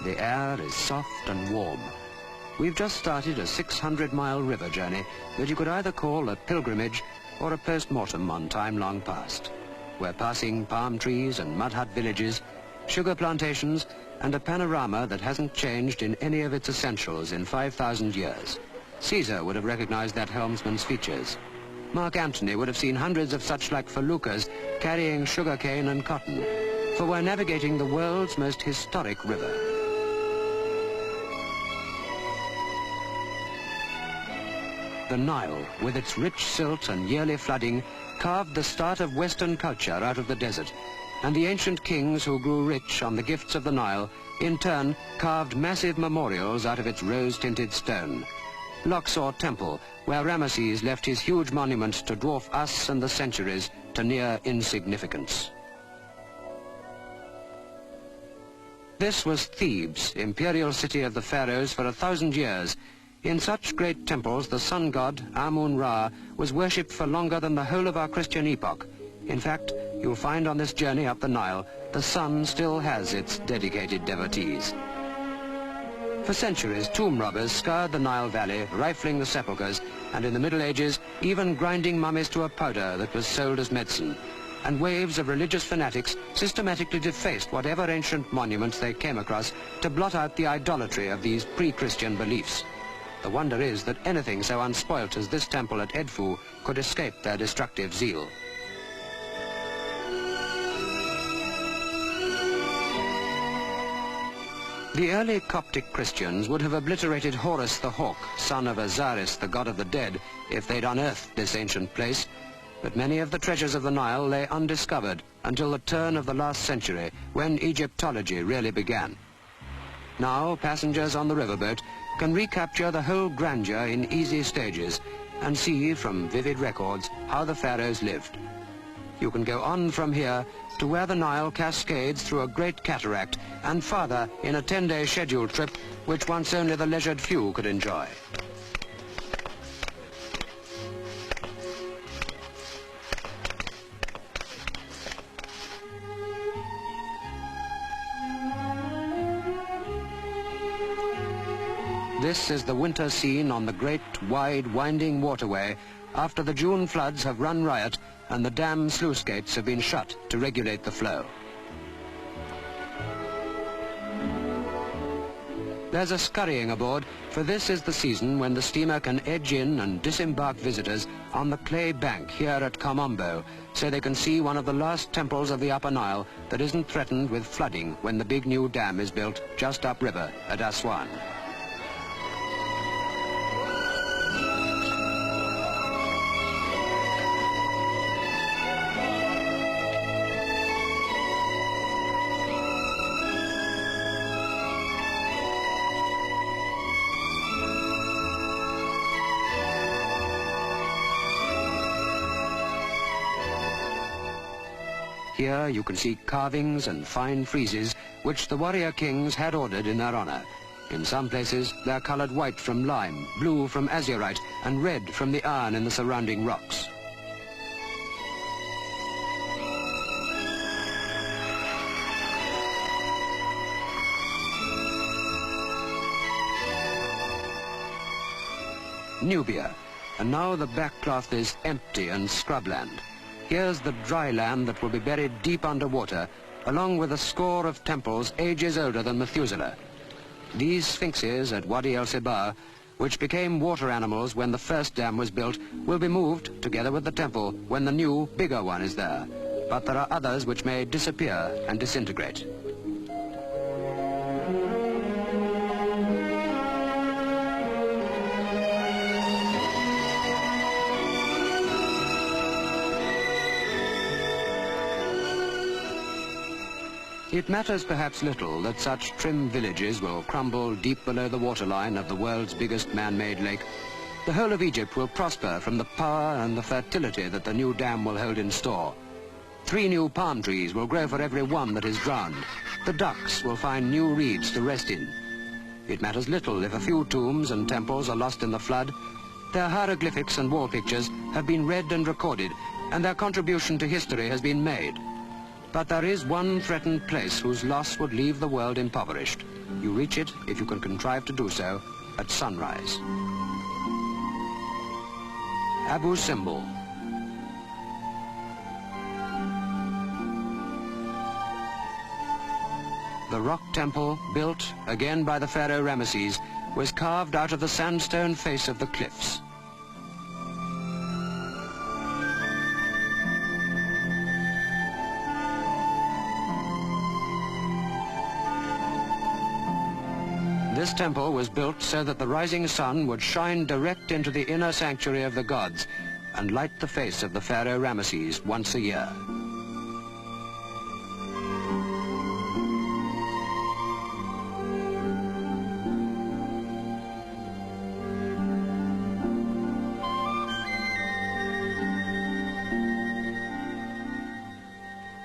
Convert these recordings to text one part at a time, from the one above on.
The air is soft and warm. We've just started a 600-mile river journey that you could either call a pilgrimage or a post-mortem on time long past. We're passing palm trees and mud hut villages, sugar plantations, and a panorama that hasn't changed in any of its essentials in 5,000 years. Caesar would have recognized that helmsman's features. Mark Antony would have seen hundreds of such like feluccas carrying sugar cane and cotton, for we're navigating the world's most historic river. The Nile, with its rich silt and yearly flooding, carved the start of Western culture out of the desert, and the ancient kings who grew rich on the gifts of the Nile, in turn, carved massive memorials out of its rose-tinted stone. Luxor Temple, where Ramesses left his huge monument to dwarf us and the centuries to near insignificance. This was Thebes, imperial city of the pharaohs for 1,000 years. In such great temples, the sun god, Amun-Ra, was worshipped for longer than the whole of our Christian epoch. In fact, you'll find on this journey up the Nile, the sun still has its dedicated devotees. For centuries, tomb robbers scoured the Nile Valley, rifling the sepulchres, and in the Middle Ages, even grinding mummies to a powder that was sold as medicine. And waves of religious fanatics systematically defaced whatever ancient monuments they came across to blot out the idolatry of these pre-Christian beliefs. The wonder is that anything so unspoilt as this temple at Edfu could escape their destructive zeal. The early Coptic Christians would have obliterated Horus the hawk, son of Osiris, the god of the dead, if they'd unearthed this ancient place. But many of the treasures of the Nile lay undiscovered until the turn of the last century, when Egyptology really began. Now, passengers on the riverboat can recapture the whole grandeur in easy stages and see from vivid records how the pharaohs lived. You can go on from here to where the Nile cascades through a great cataract and farther in a 10-day scheduled trip which once only the leisured few could enjoy. This is the winter scene on the great, wide, winding waterway after the June floods have run riot and the dam sluice gates have been shut to regulate the flow. There's a scurrying aboard, for this is the season when the steamer can edge in and disembark visitors on the clay bank here at Kamombo, so they can see one of the last temples of the Upper Nile that isn't threatened with flooding when the big new dam is built just upriver at Aswan. Here you can see carvings and fine friezes which the warrior kings had ordered in their honor. In some places they're colored white from lime, blue from azurite, and red from the iron in the surrounding rocks. Nubia, and now the backcloth is empty and scrubland. Here's the dry land that will be buried deep underwater, along with a score of temples ages older than Methuselah. These sphinxes at Wadi el-Sibah, which became water animals when the first dam was built, will be moved, together with the temple, when the new, bigger one is there. But there are others which may disappear and disintegrate. It matters perhaps little that such trim villages will crumble deep below the waterline of the world's biggest man-made lake. The whole of Egypt will prosper from the power and the fertility that the new dam will hold in store. 3 new palm trees will grow for every one that is drowned. The ducks will find new reeds to rest in. It matters little if a few tombs and temples are lost in the flood. Their hieroglyphics and wall pictures have been read and recorded, and their contribution to history has been made. But there is one threatened place whose loss would leave the world impoverished. You reach it, if you can contrive to do so, at sunrise. Abu Simbel. The rock temple, built, again by the pharaoh Ramesses, was carved out of the sandstone face of the cliffs. This temple was built so that the rising sun would shine direct into the inner sanctuary of the gods and light the face of the pharaoh Ramesses once a year.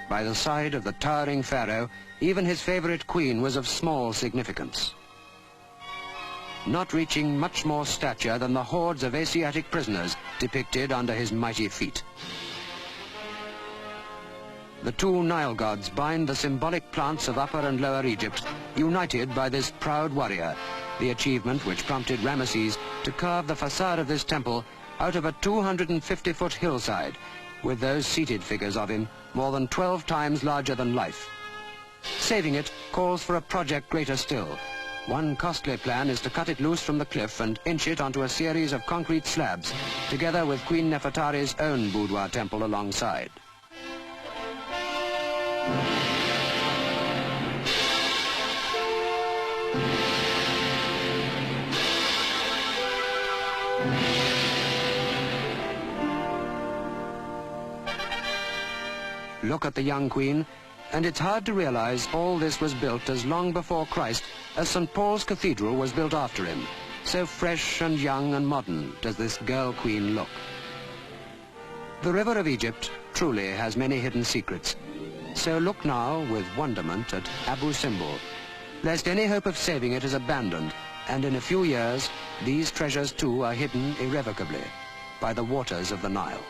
By the side of the towering pharaoh, even his favorite queen was of small significance, not reaching much more stature than the hordes of Asiatic prisoners depicted under his mighty feet. The two Nile gods bind the symbolic plants of Upper and Lower Egypt, united by this proud warrior, the achievement which prompted Ramesses to carve the facade of this temple out of a 250-foot hillside, with those seated figures of him more than 12 times larger than life. Saving it calls for a project greater still. One costly plan is to cut it loose from the cliff and inch it onto a series of concrete slabs, together with Queen Nefertari's own boudoir temple alongside. Look at the young queen, and it's hard to realize all this was built as long before Christ as St. Paul's Cathedral was built after him. So fresh and young and modern does this girl queen look. The river of Egypt truly has many hidden secrets. So look now with wonderment at Abu Simbel, lest any hope of saving it is abandoned, and in a few years these treasures too are hidden irrevocably by the waters of the Nile.